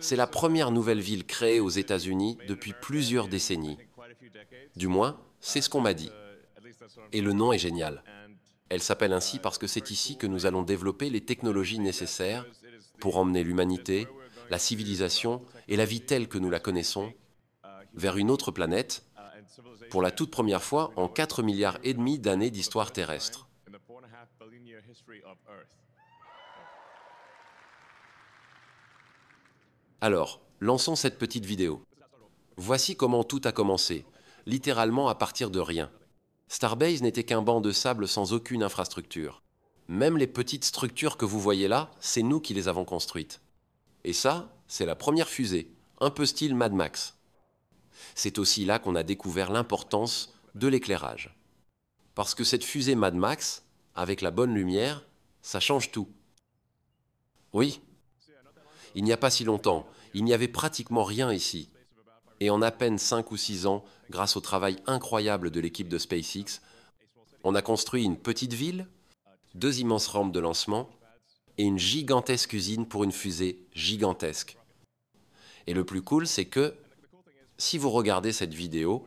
C'est la première nouvelle ville créée aux États-Unis depuis plusieurs décennies. Du moins, c'est ce qu'on m'a dit. Et le nom est génial. Elle s'appelle ainsi parce que c'est ici que nous allons développer les technologies nécessaires pour emmener l'humanité, la civilisation et la vie telle que nous la connaissons vers une autre planète, pour la toute première fois en 4,5 milliards d'années d'histoire terrestre. Alors, lançons cette petite vidéo. Voici comment tout a commencé, littéralement à partir de rien. Starbase n'était qu'un banc de sable sans aucune infrastructure. Même les petites structures que vous voyez là, c'est nous qui les avons construites. Et ça, c'est la première fusée, un peu style Mad Max. C'est aussi là qu'on a découvert l'importance de l'éclairage. Parce que cette fusée Mad Max, avec la bonne lumière, ça change tout. Oui, il n'y a pas si longtemps, il n'y avait pratiquement rien ici. Et en à peine 5 ou 6 ans, grâce au travail incroyable de l'équipe de SpaceX, on a construit une petite ville, 2 immenses rampes de lancement et une gigantesque usine pour une fusée gigantesque. Et le plus cool, c'est que, si vous regardez cette vidéo,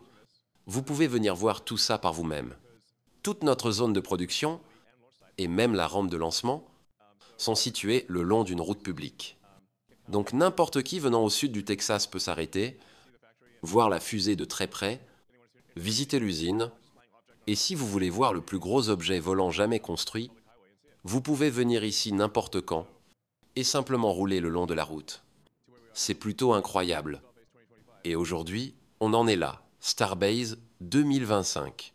vous pouvez venir voir tout ça par vous-même. Toute notre zone de production, et même la rampe de lancement, sont situées le long d'une route publique. Donc n'importe qui venant au sud du Texas peut s'arrêter, voir la fusée de très près, visiter l'usine, et si vous voulez voir le plus gros objet volant jamais construit, vous pouvez venir ici n'importe quand et simplement rouler le long de la route. C'est plutôt incroyable. Et aujourd'hui, on en est là, Starbase 2025.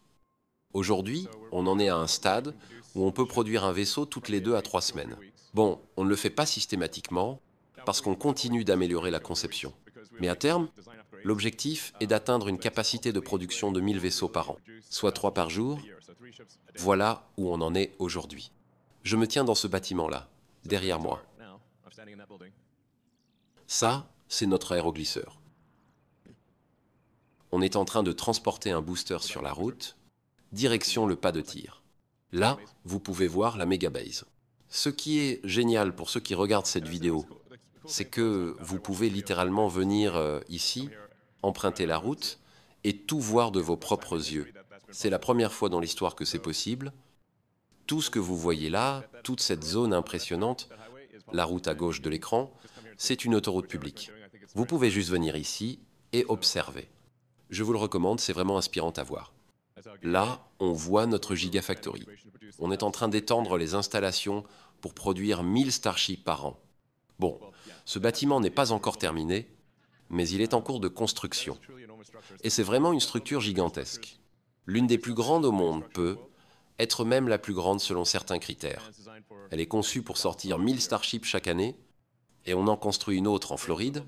Aujourd'hui, on en est à un stade où on peut produire un vaisseau toutes les 2 à 3 semaines. Bon, on ne le fait pas systématiquement, parce qu'on continue d'améliorer la conception. Mais à terme, l'objectif est d'atteindre une capacité de production de 1000 vaisseaux par an, soit 3 par jour. Voilà où on en est aujourd'hui. Je me tiens dans ce bâtiment-là, derrière moi. Ça, c'est notre aéroglisseur. On est en train de transporter un booster sur la route, direction le pas de tir. Là, vous pouvez voir la Megabase. Ce qui est génial pour ceux qui regardent cette vidéo, c'est que vous pouvez littéralement venir ici, emprunter la route et tout voir de vos propres yeux. C'est la première fois dans l'histoire que c'est possible. Tout ce que vous voyez là, toute cette zone impressionnante, la route à gauche de l'écran, c'est une autoroute publique. Vous pouvez juste venir ici et observer. Je vous le recommande, c'est vraiment inspirant à voir. Là, on voit notre Gigafactory. On est en train d'étendre les installations pour produire 1000 Starships par an. Bon, ce bâtiment n'est pas encore terminé, mais il est en cours de construction. Et c'est vraiment une structure gigantesque. L'une des plus grandes au monde peut être même la plus grande selon certains critères. Elle est conçue pour sortir 1000 Starships chaque année, et on en construit une autre en Floride,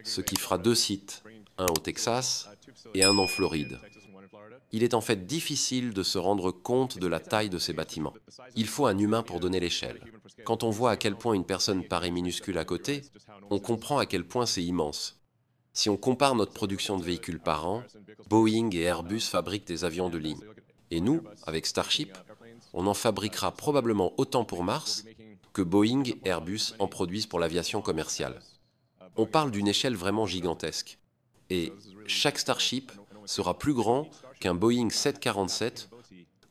ce qui fera 2 sites, un au Texas et un en Floride. Il est en fait difficile de se rendre compte de la taille de ces bâtiments. Il faut un humain pour donner l'échelle. Quand on voit à quel point une personne paraît minuscule à côté, on comprend à quel point c'est immense. Si on compare notre production de véhicules par an, Boeing et Airbus fabriquent des avions de ligne. Et nous, avec Starship, on en fabriquera probablement autant pour Mars que Boeing et Airbus en produisent pour l'aviation commerciale. On parle d'une échelle vraiment gigantesque. Et chaque Starship sera plus grand qu'un Boeing 747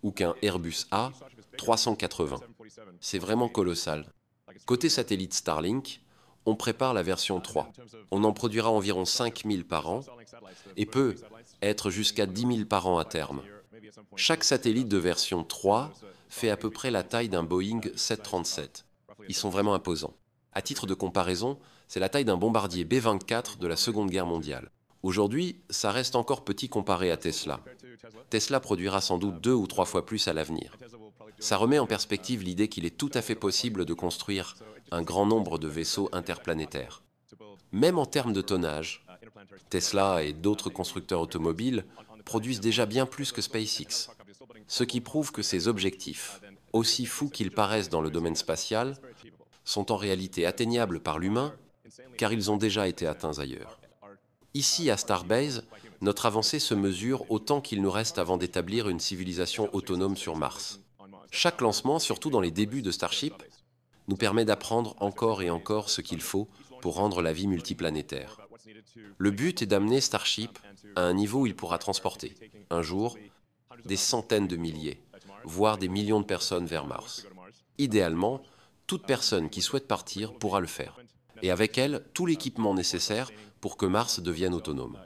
ou qu'un Airbus A380. C'est vraiment colossal. Côté satellite Starlink, on prépare la version 3. On en produira environ 5000 par an et peut être jusqu'à 10 000 par an à terme. Chaque satellite de version 3 fait à peu près la taille d'un Boeing 737. Ils sont vraiment imposants. À titre de comparaison, c'est la taille d'un bombardier B-24 de la Seconde Guerre mondiale. Aujourd'hui, ça reste encore petit comparé à Tesla. Tesla produira sans doute 2 ou 3 fois plus à l'avenir. Ça remet en perspective l'idée qu'il est tout à fait possible de construire un grand nombre de vaisseaux interplanétaires. Même en termes de tonnage, Tesla et d'autres constructeurs automobiles produisent déjà bien plus que SpaceX, ce qui prouve que ces objectifs, aussi fous qu'ils paraissent dans le domaine spatial, sont en réalité atteignables par l'humain, car ils ont déjà été atteints ailleurs. Ici, à Starbase, notre avancée se mesure au temps qu'il nous reste avant d'établir une civilisation autonome sur Mars. Chaque lancement, surtout dans les débuts de Starship, nous permet d'apprendre encore et encore ce qu'il faut pour rendre la vie multiplanétaire. Le but est d'amener Starship à un niveau où il pourra transporter, un jour, des centaines de milliers, voire des millions de personnes vers Mars. Idéalement, toute personne qui souhaite partir pourra le faire, et avec elle, tout l'équipement nécessaire pour que Mars devienne autonome.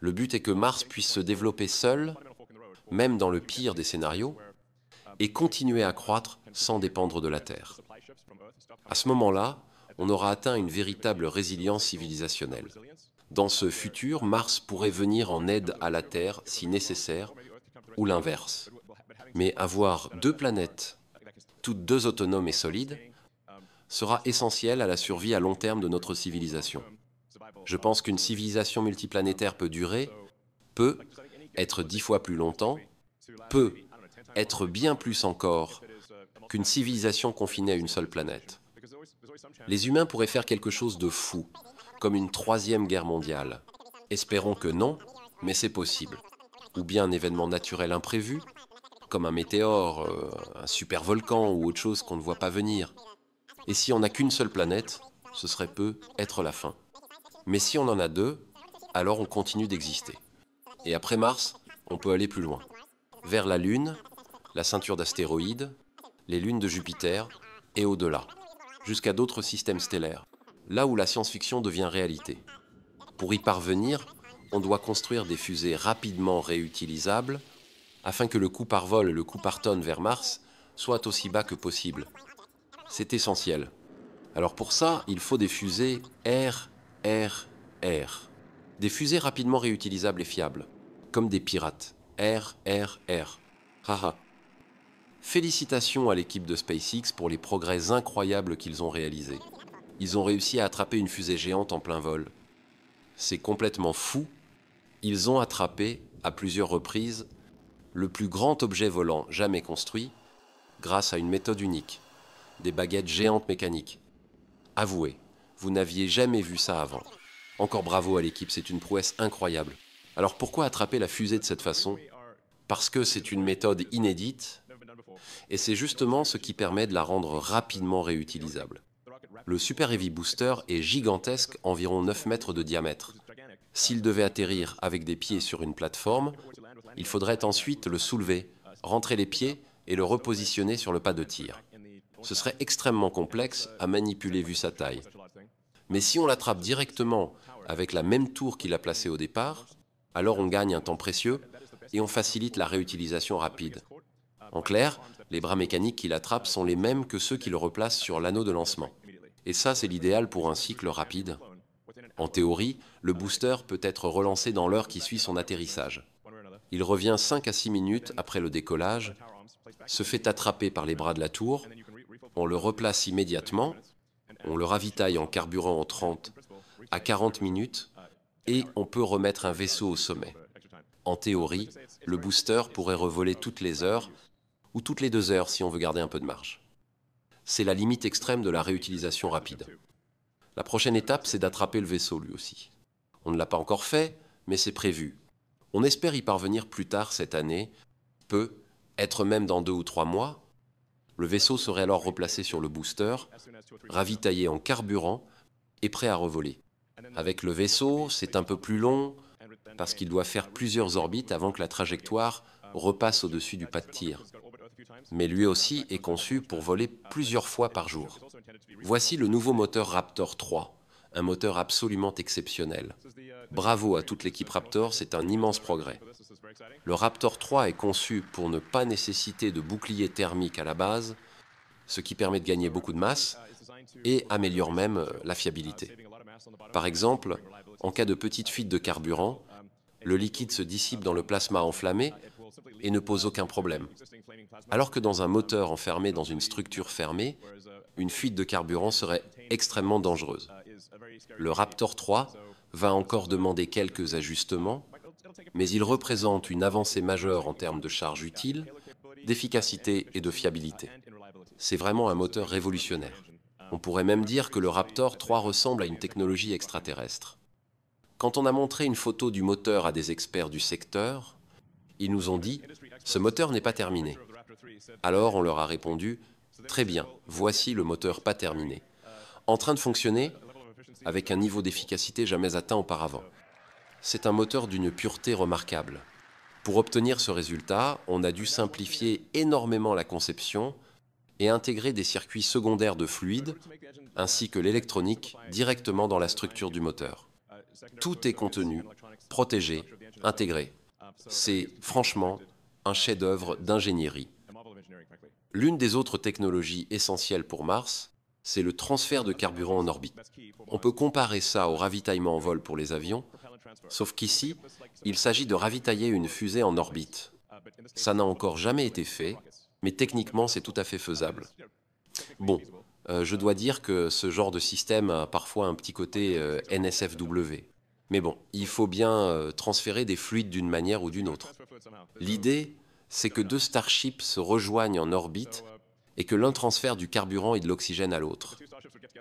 Le but est que Mars puisse se développer seul, même dans le pire des scénarios, et continuer à croître sans dépendre de la Terre. À ce moment-là, on aura atteint une véritable résilience civilisationnelle. Dans ce futur, Mars pourrait venir en aide à la Terre si nécessaire, ou l'inverse. Mais avoir deux planètes, toutes deux autonomes et solides, sera essentiel à la survie à long terme de notre civilisation. Je pense qu'une civilisation multiplanétaire peut durer, peut être 10 fois plus longtemps, peut être bien plus encore qu'une civilisation confinée à une seule planète. Les humains pourraient faire quelque chose de fou, comme une troisième guerre mondiale. Espérons que non, mais c'est possible. Ou bien un événement naturel imprévu, comme un météore, un supervolcan ou autre chose qu'on ne voit pas venir. Et si on n'a qu'une seule planète, ce serait peut-être la fin. Mais si on en a deux, alors on continue d'exister. Et après Mars, on peut aller plus loin. Vers la Lune, la ceinture d'astéroïdes, les lunes de Jupiter et au-delà, jusqu'à d'autres systèmes stellaires, là où la science-fiction devient réalité. Pour y parvenir, on doit construire des fusées rapidement réutilisables afin que le coût par vol et le coût par tonne vers Mars soient aussi bas que possible. C'est essentiel. Alors pour ça, il faut des fusées RRR. Des fusées rapidement réutilisables et fiables, comme des pirates. RRR. Haha. Félicitations à l'équipe de SpaceX pour les progrès incroyables qu'ils ont réalisés. Ils ont réussi à attraper une fusée géante en plein vol. C'est complètement fou. Ils ont attrapé, à plusieurs reprises, le plus grand objet volant jamais construit, grâce à une méthode unique, des baguettes géantes mécaniques. Avouez, vous n'aviez jamais vu ça avant. Encore bravo à l'équipe, c'est une prouesse incroyable. Alors pourquoi attraper la fusée de cette façon? Parce que c'est une méthode inédite, et c'est justement ce qui permet de la rendre rapidement réutilisable. Le Super Heavy Booster est gigantesque, environ 9 mètres de diamètre. S'il devait atterrir avec des pieds sur une plateforme, il faudrait ensuite le soulever, rentrer les pieds et le repositionner sur le pas de tir. Ce serait extrêmement complexe à manipuler vu sa taille. Mais si on l'attrape directement avec la même tour qu'il a placée au départ, alors on gagne un temps précieux et on facilite la réutilisation rapide. En clair, les bras mécaniques qui l'attrapent sont les mêmes que ceux qui le replacent sur l'anneau de lancement. Et ça, c'est l'idéal pour un cycle rapide. En théorie, le booster peut être relancé dans l'heure qui suit son atterrissage. Il revient 5 à 6 minutes après le décollage, se fait attraper par les bras de la tour, on le replace immédiatement, on le ravitaille en carburant en 30 à 40 minutes et on peut remettre un vaisseau au sommet. En théorie, le booster pourrait revoler toutes les heures ou toutes les 2 heures si on veut garder un peu de marge. C'est la limite extrême de la réutilisation rapide. La prochaine étape, c'est d'attraper le vaisseau lui aussi. On ne l'a pas encore fait, mais c'est prévu. On espère y parvenir plus tard cette année, être même dans 2 ou 3 mois. Le vaisseau serait alors replacé sur le booster, ravitaillé en carburant et prêt à revoler. Avec le vaisseau, c'est un peu plus long parce qu'il doit faire plusieurs orbites avant que la trajectoire repasse au-dessus du pas de tir. Mais lui aussi est conçu pour voler plusieurs fois par jour. Voici le nouveau moteur Raptor 3, un moteur absolument exceptionnel. Bravo à toute l'équipe Raptor, c'est un immense progrès. Le Raptor 3 est conçu pour ne pas nécessiter de bouclier thermique à la base, ce qui permet de gagner beaucoup de masse et améliore même la fiabilité. Par exemple, en cas de petite fuite de carburant, le liquide se dissipe dans le plasma enflammé et ne pose aucun problème. Alors que dans un moteur enfermé dans une structure fermée, une fuite de carburant serait extrêmement dangereuse. Le Raptor 3 va encore demander quelques ajustements, mais il représente une avancée majeure en termes de charge utile, d'efficacité et de fiabilité. C'est vraiment un moteur révolutionnaire. On pourrait même dire que le Raptor 3 ressemble à une technologie extraterrestre. Quand on a montré une photo du moteur à des experts du secteur, ils nous ont dit « ce moteur n'est pas terminé ». Alors on leur a répondu « très bien, voici le moteur pas terminé. En train de fonctionner, avec un niveau d'efficacité jamais atteint auparavant. C'est un moteur d'une pureté remarquable. Pour obtenir ce résultat, on a dû simplifier énormément la conception et intégrer des circuits secondaires de fluide, ainsi que l'électronique, directement dans la structure du moteur. Tout est contenu, protégé, intégré. C'est franchement un chef-d'œuvre d'ingénierie. L'une des autres technologies essentielles pour Mars, c'est le transfert de carburant en orbite. On peut comparer ça au ravitaillement en vol pour les avions, sauf qu'ici, il s'agit de ravitailler une fusée en orbite. Ça n'a encore jamais été fait, mais techniquement, c'est tout à fait faisable. Bon, je dois dire que ce genre de système a parfois un petit côté NSFW. Mais bon, il faut bien transférer des fluides d'une manière ou d'une autre. L'idée, c'est que deux Starships se rejoignent en orbite et que l'un transfère du carburant et de l'oxygène à l'autre.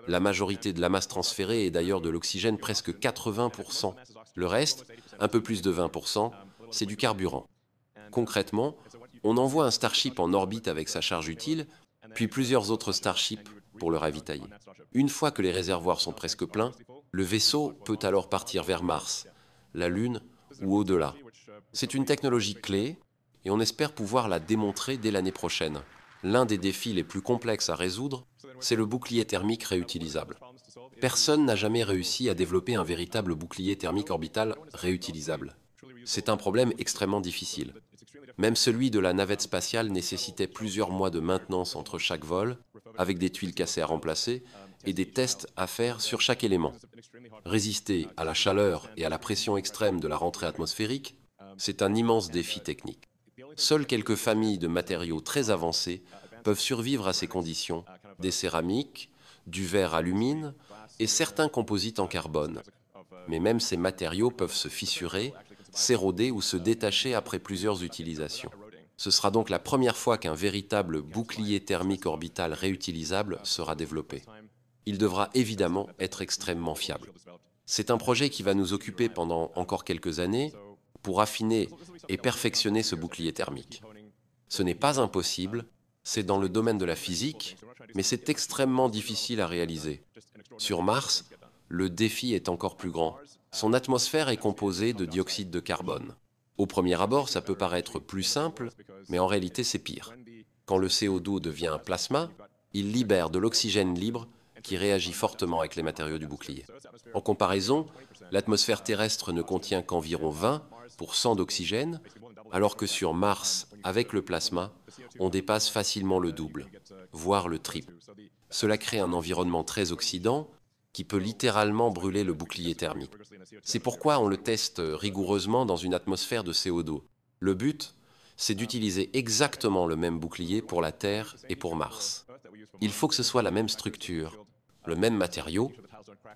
La majorité de la masse transférée est d'ailleurs de l'oxygène, presque 80%. Le reste, un peu plus de 20%, c'est du carburant. Concrètement, on envoie un Starship en orbite avec sa charge utile, puis plusieurs autres Starships pour le ravitailler. Une fois que les réservoirs sont presque pleins, le vaisseau peut alors partir vers Mars, la Lune ou au-delà. C'est une technologie clé et on espère pouvoir la démontrer dès l'année prochaine. L'un des défis les plus complexes à résoudre, c'est le bouclier thermique réutilisable. Personne n'a jamais réussi à développer un véritable bouclier thermique orbital réutilisable. C'est un problème extrêmement difficile. Même celui de la navette spatiale nécessitait plusieurs mois de maintenance entre chaque vol, avec des tuiles cassées à remplacer et des tests à faire sur chaque élément. Résister à la chaleur et à la pression extrême de la rentrée atmosphérique, c'est un immense défi technique. Seules quelques familles de matériaux très avancés peuvent survivre à ces conditions, des céramiques, du verre alumine et certains composites en carbone. Mais même ces matériaux peuvent se fissurer, s'éroder ou se détacher après plusieurs utilisations. Ce sera donc la première fois qu'un véritable bouclier thermique orbital réutilisable sera développé. Il devra évidemment être extrêmement fiable. C'est un projet qui va nous occuper pendant encore quelques années pour affiner et perfectionner ce bouclier thermique. Ce n'est pas impossible, c'est dans le domaine de la physique, mais c'est extrêmement difficile à réaliser. Sur Mars, le défi est encore plus grand. Son atmosphère est composée de dioxyde de carbone. Au premier abord, ça peut paraître plus simple, mais en réalité c'est pire. Quand le CO2 devient un plasma, il libère de l'oxygène libre qui réagit fortement avec les matériaux du bouclier. En comparaison, l'atmosphère terrestre ne contient qu'environ 20% d'oxygène, alors que sur Mars, avec le plasma, on dépasse facilement le double, voire le triple. Cela crée un environnement très oxydant qui peut littéralement brûler le bouclier thermique. C'est pourquoi on le teste rigoureusement dans une atmosphère de CO2. Le but, c'est d'utiliser exactement le même bouclier pour la Terre et pour Mars. Il faut que ce soit la même structure, le même matériau,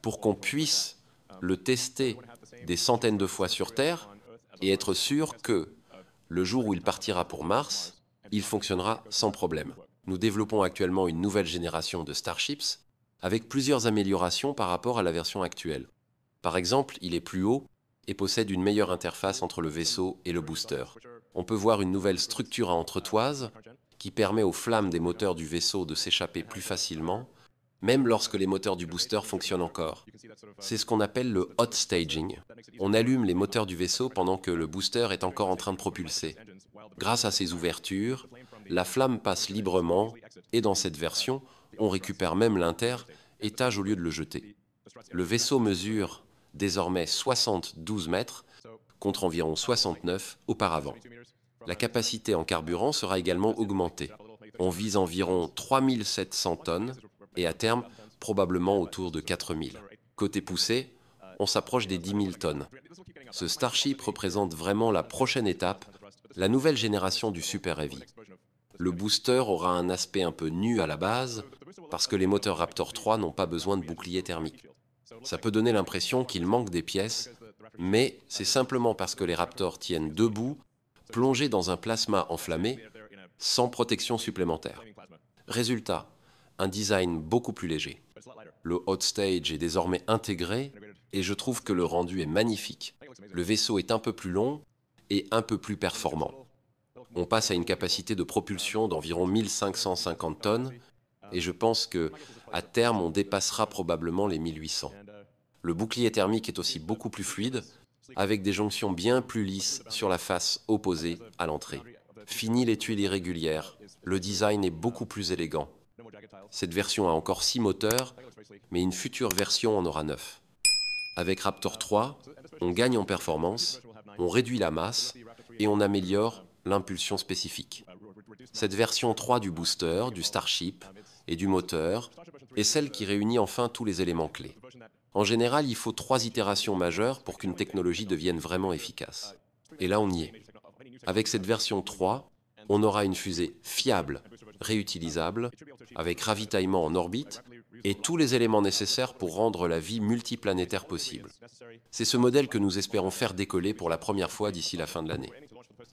pour qu'on puisse le tester des centaines de fois sur Terre et être sûr que, le jour où il partira pour Mars, il fonctionnera sans problème. Nous développons actuellement une nouvelle génération de Starships avec plusieurs améliorations par rapport à la version actuelle. Par exemple, il est plus haut et possède une meilleure interface entre le vaisseau et le booster. On peut voir une nouvelle structure à entretoise qui permet aux flammes des moteurs du vaisseau de s'échapper plus facilement, même lorsque les moteurs du booster fonctionnent encore. C'est ce qu'on appelle le hot staging. On allume les moteurs du vaisseau pendant que le booster est encore en train de propulser. Grâce à ces ouvertures, la flamme passe librement et dans cette version, on récupère même l'inter-étage au lieu de le jeter. Le vaisseau mesure désormais 72 mètres contre environ 69 auparavant. La capacité en carburant sera également augmentée. On vise environ 3700 tonnes et à terme, probablement autour de 4000. Côté poussée, on s'approche des 10 000 tonnes. Ce Starship représente vraiment la prochaine étape, la nouvelle génération du Super Heavy. Le booster aura un aspect un peu nu à la base, parce que les moteurs Raptor 3 n'ont pas besoin de bouclier thermique. Ça peut donner l'impression qu'il manque des pièces, mais c'est simplement parce que les Raptors tiennent debout, plongés dans un plasma enflammé, sans protection supplémentaire. Résultat, un design beaucoup plus léger. Le hot stage est désormais intégré et je trouve que le rendu est magnifique. Le vaisseau est un peu plus long et un peu plus performant. On passe à une capacité de propulsion d'environ 1550 tonnes et je pense que à terme on dépassera probablement les 1800. Le bouclier thermique est aussi beaucoup plus fluide, avec des jonctions bien plus lisses sur la face opposée à l'entrée. Fini les tuiles irrégulières, le design est beaucoup plus élégant. Cette version a encore 6 moteurs, mais une future version en aura 9. Avec Raptor 3, on gagne en performance, on réduit la masse et on améliore l'impulsion spécifique. Cette version 3 du booster, du Starship et du moteur est celle qui réunit enfin tous les éléments clés. En général, il faut 3 itérations majeures pour qu'une technologie devienne vraiment efficace. Et là, on y est. Avec cette version 3, on aura une fusée fiable, réutilisable, avec ravitaillement en orbite et tous les éléments nécessaires pour rendre la vie multiplanétaire possible. C'est ce modèle que nous espérons faire décoller pour la première fois d'ici la fin de l'année.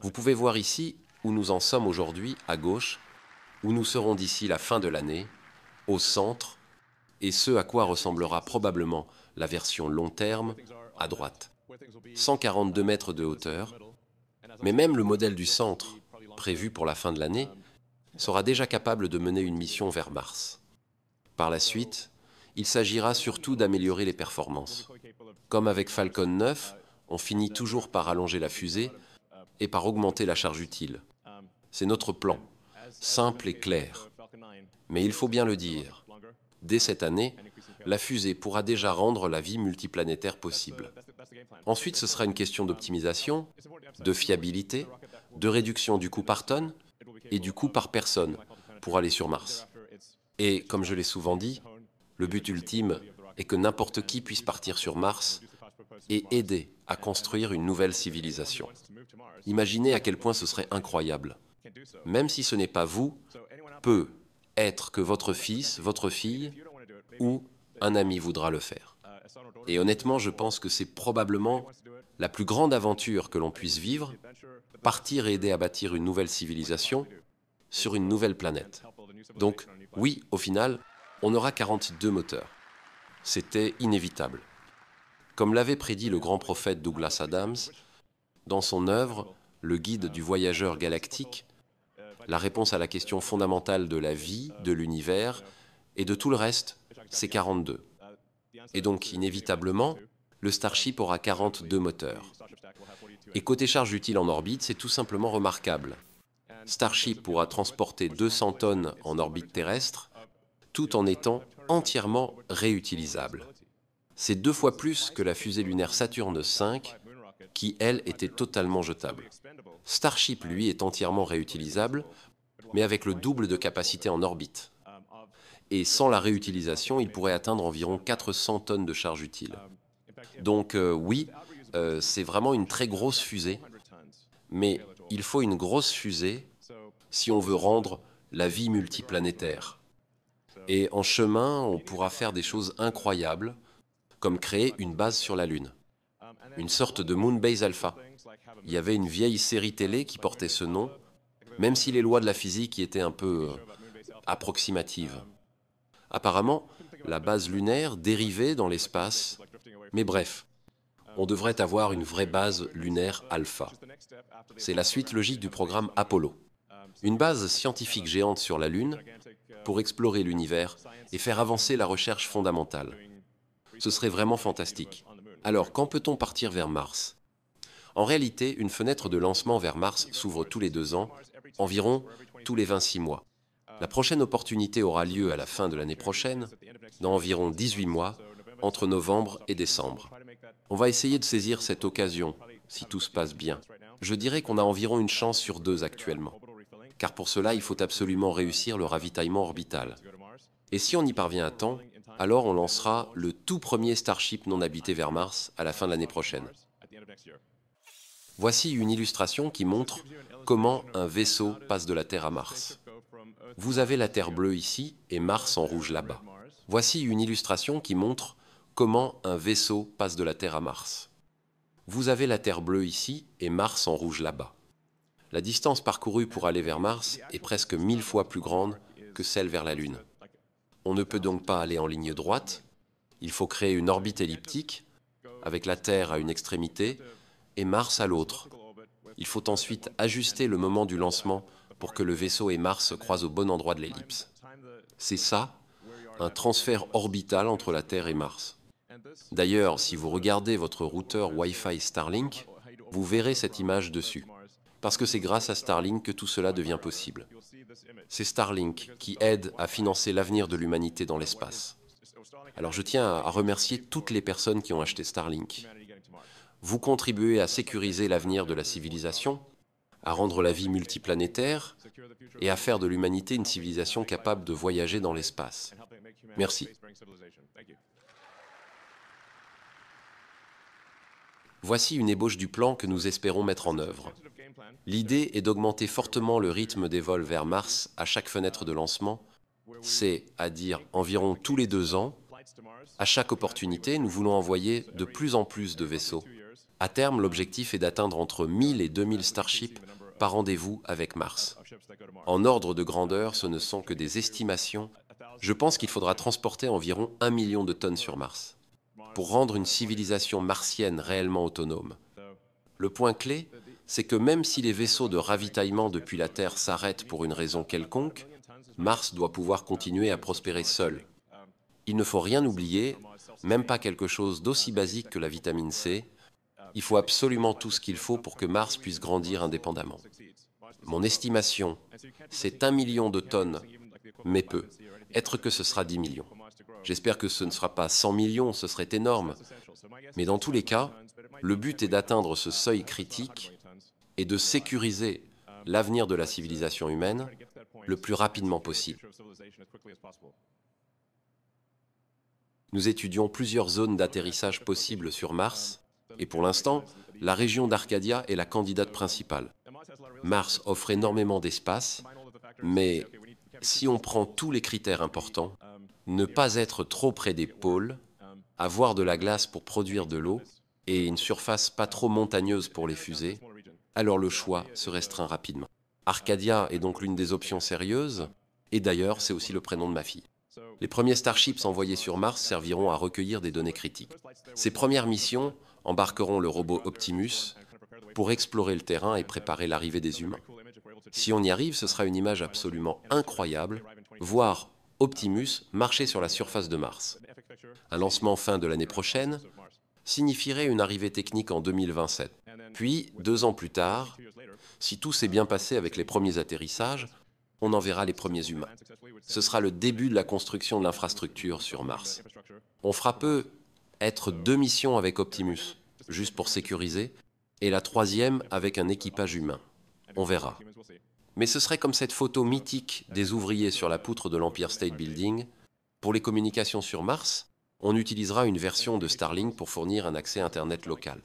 Vous pouvez voir ici où nous en sommes aujourd'hui, à gauche, où nous serons d'ici la fin de l'année, au centre, et ce à quoi ressemblera probablement la version long terme, à droite. 142 mètres de hauteur, mais même le modèle du centre, prévu pour la fin de l'année, sera déjà capable de mener une mission vers Mars. Par la suite, il s'agira surtout d'améliorer les performances. Comme avec Falcon 9, on finit toujours par allonger la fusée et par augmenter la charge utile. C'est notre plan, simple et clair. Mais il faut bien le dire, dès cette année, la fusée pourra déjà rendre la vie multiplanétaire possible. Ensuite, ce sera une question d'optimisation, de fiabilité, de réduction du coût par tonne et du coût par personne pour aller sur Mars. Et comme je l'ai souvent dit, le but ultime est que n'importe qui puisse partir sur Mars et aider à construire une nouvelle civilisation. Imaginez à quel point ce serait incroyable. Même si ce n'est pas vous, peut être que votre fils, votre fille ou un ami voudra le faire. Et honnêtement, je pense que c'est probablement la plus grande aventure que l'on puisse vivre, partir et aider à bâtir une nouvelle civilisation sur une nouvelle planète. Donc, oui, au final, on aura 42 moteurs. C'était inévitable. Comme l'avait prédit le grand prophète Douglas Adams, dans son œuvre « Le guide du voyageur galactique », la réponse à la question fondamentale de la vie, de l'univers et de tout le reste, c'est 42. Et donc, inévitablement, le Starship aura 42 moteurs. Et côté charge utile en orbite, c'est tout simplement remarquable. Starship pourra transporter 200 tonnes en orbite terrestre, tout en étant entièrement réutilisable. C'est 2 fois plus que la fusée lunaire Saturne V, qui, elle, était totalement jetable. Starship, lui, est entièrement réutilisable, mais avec le double de capacité en orbite. Et sans la réutilisation, il pourrait atteindre environ 400 tonnes de charge utile. Donc oui, c'est vraiment une très grosse fusée, mais il faut une grosse fusée si on veut rendre la vie multiplanétaire. Et en chemin, on pourra faire des choses incroyables, comme créer une base sur la Lune, une sorte de Moonbase Alpha. Il y avait une vieille série télé qui portait ce nom, même si les lois de la physique y étaient un peu approximatives. Apparemment, la base lunaire dérivait dans l'espace, mais bref, on devrait avoir une vraie base lunaire alpha. C'est la suite logique du programme Apollo. Une base scientifique géante sur la Lune pour explorer l'univers et faire avancer la recherche fondamentale. Ce serait vraiment fantastique. Alors, quand peut-on partir vers Mars? En réalité, une fenêtre de lancement vers Mars s'ouvre tous les 2 ans, environ tous les 26 mois. La prochaine opportunité aura lieu à la fin de l'année prochaine, dans environ 18 mois, entre novembre et décembre. On va essayer de saisir cette occasion, si tout se passe bien. Je dirais qu'on a environ une chance sur 2 actuellement. Car pour cela, il faut absolument réussir le ravitaillement orbital. Et si on y parvient à temps, alors on lancera le tout premier Starship non habité vers Mars à la fin de l'année prochaine. Voici une illustration qui montre comment un vaisseau passe de la Terre à Mars. Vous avez la Terre bleue ici et Mars en rouge là-bas. Voici une illustration qui montre comment un vaisseau passe de la Terre à Mars. Vous avez la Terre bleue ici et Mars en rouge là-bas. La distance parcourue pour aller vers Mars est presque 1000 fois plus grande que celle vers la Lune. On ne peut donc pas aller en ligne droite, il faut créer une orbite elliptique, avec la Terre à une extrémité et Mars à l'autre. Il faut ensuite ajuster le moment du lancement pour que le vaisseau et Mars se croisent au bon endroit de l'ellipse. C'est ça, un transfert orbital entre la Terre et Mars. D'ailleurs, si vous regardez votre routeur Wi-Fi Starlink, vous verrez cette image dessus. Parce que c'est grâce à Starlink que tout cela devient possible. C'est Starlink qui aide à financer l'avenir de l'humanité dans l'espace. Alors je tiens à remercier toutes les personnes qui ont acheté Starlink. Vous contribuez à sécuriser l'avenir de la civilisation, à rendre la vie multiplanétaire et à faire de l'humanité une civilisation capable de voyager dans l'espace. Merci. Voici une ébauche du plan que nous espérons mettre en œuvre. L'idée est d'augmenter fortement le rythme des vols vers Mars à chaque fenêtre de lancement, c'est-à-dire environ tous les 2 ans. À chaque opportunité, nous voulons envoyer de plus en plus de vaisseaux. À terme, l'objectif est d'atteindre entre 1000 et 2000 Starships par rendez-vous avec Mars. En ordre de grandeur, ce ne sont que des estimations. Je pense qu'il faudra transporter environ 1 million de tonnes sur Mars pour rendre une civilisation martienne réellement autonome. Le point clé, c'est que même si les vaisseaux de ravitaillement depuis la Terre s'arrêtent pour une raison quelconque, Mars doit pouvoir continuer à prospérer seul. Il ne faut rien oublier, même pas quelque chose d'aussi basique que la vitamine C. Il faut absolument tout ce qu'il faut pour que Mars puisse grandir indépendamment. Mon estimation, c'est 1 million de tonnes, mais peu. Être que ce sera 10 millions. J'espère que ce ne sera pas 100 millions, ce serait énorme. Mais dans tous les cas, le but est d'atteindre ce seuil critique et de sécuriser l'avenir de la civilisation humaine le plus rapidement possible. Nous étudions plusieurs zones d'atterrissage possibles sur Mars, et pour l'instant, la région d'Arcadia est la candidate principale. Mars offre énormément d'espace, mais si on prend tous les critères importants, ne pas être trop près des pôles, avoir de la glace pour produire de l'eau et une surface pas trop montagneuse pour les fusées, alors le choix se restreint rapidement. Arcadia est donc l'une des options sérieuses, et d'ailleurs c'est aussi le prénom de ma fille. Les premiers Starships envoyés sur Mars serviront à recueillir des données critiques. Ces premières missions embarqueront le robot Optimus pour explorer le terrain et préparer l'arrivée des humains. Si on y arrive, ce sera une image absolument incroyable, voir Optimus marcher sur la surface de Mars. Un lancement fin de l'année prochaine signifierait une arrivée technique en 2027. Puis, 2 ans plus tard, si tout s'est bien passé avec les premiers atterrissages, on enverra les premiers humains. Ce sera le début de la construction de l'infrastructure sur Mars. On fera être 2 missions avec Optimus, juste pour sécuriser, et la 3e avec un équipage humain. On verra. Mais ce serait comme cette photo mythique des ouvriers sur la poutre de l'Empire State Building. Pour les communications sur Mars, on utilisera une version de Starlink pour fournir un accès Internet local.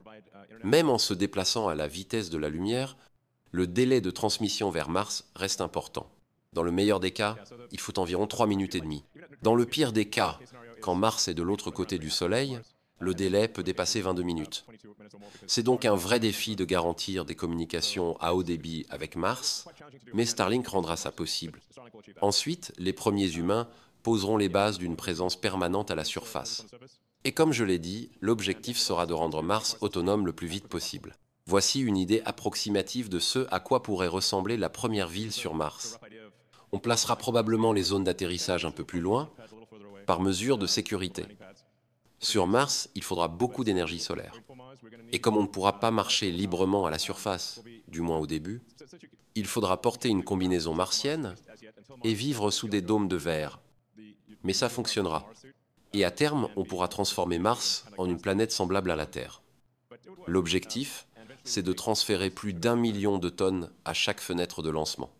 Même en se déplaçant à la vitesse de la lumière, le délai de transmission vers Mars reste important. Dans le meilleur des cas, il faut environ 3 minutes et demie. Dans le pire des cas, quand Mars est de l'autre côté du Soleil, le délai peut dépasser 22 minutes. C'est donc un vrai défi de garantir des communications à haut débit avec Mars, mais Starlink rendra ça possible. Ensuite, les premiers humains poseront les bases d'une présence permanente à la surface. Et comme je l'ai dit, l'objectif sera de rendre Mars autonome le plus vite possible. Voici une idée approximative de ce à quoi pourrait ressembler la première ville sur Mars. On placera probablement les zones d'atterrissage un peu plus loin, par mesure de sécurité. Sur Mars, il faudra beaucoup d'énergie solaire. Et comme on ne pourra pas marcher librement à la surface, du moins au début, il faudra porter une combinaison martienne et vivre sous des dômes de verre. Mais ça fonctionnera. Et à terme, on pourra transformer Mars en une planète semblable à la Terre. L'objectif, c'est de transférer plus d'1 million de tonnes à chaque fenêtre de lancement.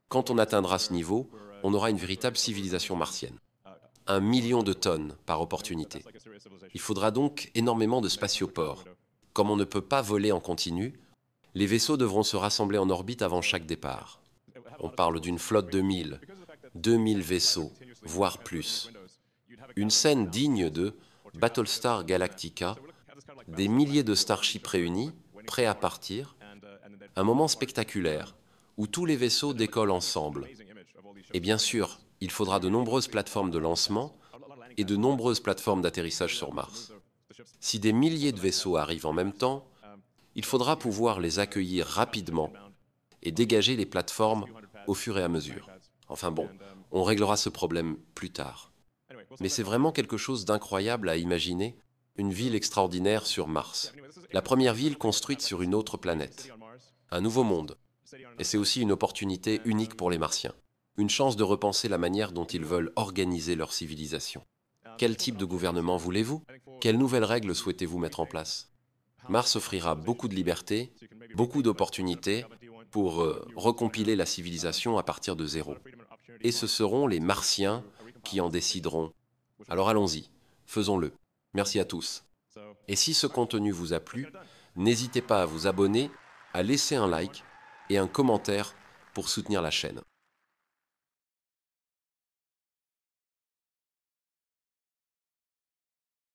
Quand on atteindra ce niveau, on aura une véritable civilisation martienne. 1 million de tonnes par opportunité. Il faudra donc énormément de spatioports. Comme on ne peut pas voler en continu, les vaisseaux devront se rassembler en orbite avant chaque départ. On parle d'une flotte de 2000 vaisseaux, voire plus. Une scène digne de Battlestar Galactica, des milliers de Starships réunis, prêts à partir, un moment spectaculaire, où tous les vaisseaux décollent ensemble. Et bien sûr, il faudra de nombreuses plateformes de lancement et de nombreuses plateformes d'atterrissage sur Mars. Si des milliers de vaisseaux arrivent en même temps, il faudra pouvoir les accueillir rapidement et dégager les plateformes au fur et à mesure. Enfin bon, on réglera ce problème plus tard. Mais c'est vraiment quelque chose d'incroyable à imaginer, une ville extraordinaire sur Mars. La première ville construite sur une autre planète. Un nouveau monde. Et c'est aussi une opportunité unique pour les Martiens. Une chance de repenser la manière dont ils veulent organiser leur civilisation. Quel type de gouvernement voulez-vous? Quelles nouvelles règles souhaitez-vous mettre en place? Mars offrira beaucoup de liberté, beaucoup d'opportunités pour recompiler la civilisation à partir de zéro. Et ce seront les Martiens qui en décideront. Alors allons-y, faisons-le. Merci à tous. Et si ce contenu vous a plu, n'hésitez pas à vous abonner, à laisser un like et un commentaire pour soutenir la chaîne.